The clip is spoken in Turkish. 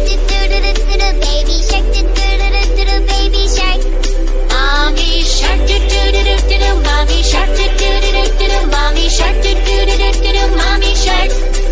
do do do do do do, baby shark do do do do do do, baby shark. Mommy shark do do do do do do, mommy shark do do do do do do, mommy shark do do do do do do, mommy shark.